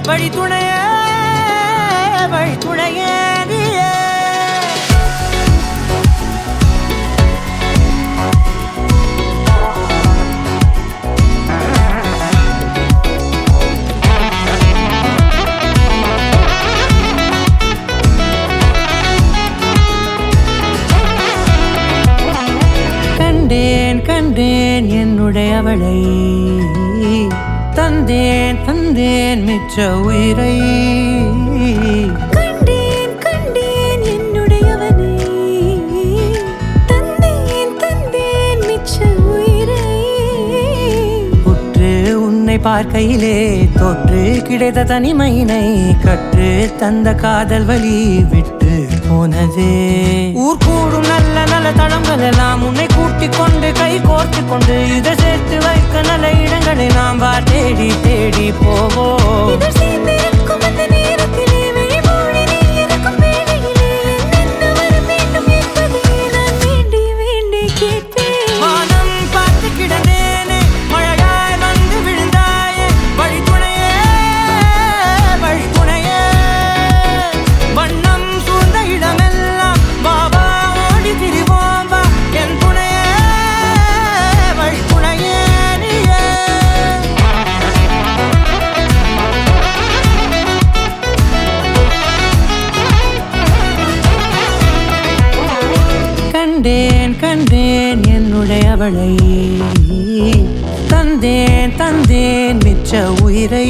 வழித்துணையே வழித்துணையே நீயே. கண்டேன் கண்டேன் என்னுடையவளை, தந்தேன் தந்தேன் மிச்ச உயிரை. கண்டேன் கண்டேன் என்னுடையவனை, தந்தேன் தந்தேன் மிச்ச உயிரை. உற்று உன்னை பார்க்கையிலே தொற்று கிடைத்த தனிமையினை கற்று தந்த காதல் வழி விட்டு போனதே. ஊர் கூடும் நல்ல நல்ல தளங்கள் எல்லாம் உன்னை கூட்டிக் கொண்டு கை கோர்த்து கொண்டு இதை சேர்த்து வைக்க நல்ல இடங்களை நாம் வா தேடி தேடி போவோம். இதழ் சேர்ந்திருக்கும் அந்த நேரத்திலே விழிமூடி நீ இருக்கும் வேளையிலே என்ன வர வேண்டும் என்பதை நான் வேண்டி வேண்டி கேட்பேன். வானம் பார்த்து கிடந்தேனே, மழையாய் வந்து விழுந்தாயே, வழித்துணையே வழித்துணையே. வண்ணம் சூழ்ந்த இடமெல்லாம் பாபா ஓடி திரிவோம் வா, என் துணையே வழித்துணையே நீயே. கண்டேன் கண்டேன் என்னுடையவளை, தந்தேன் தந்தேன் மிச்ச உயிரை.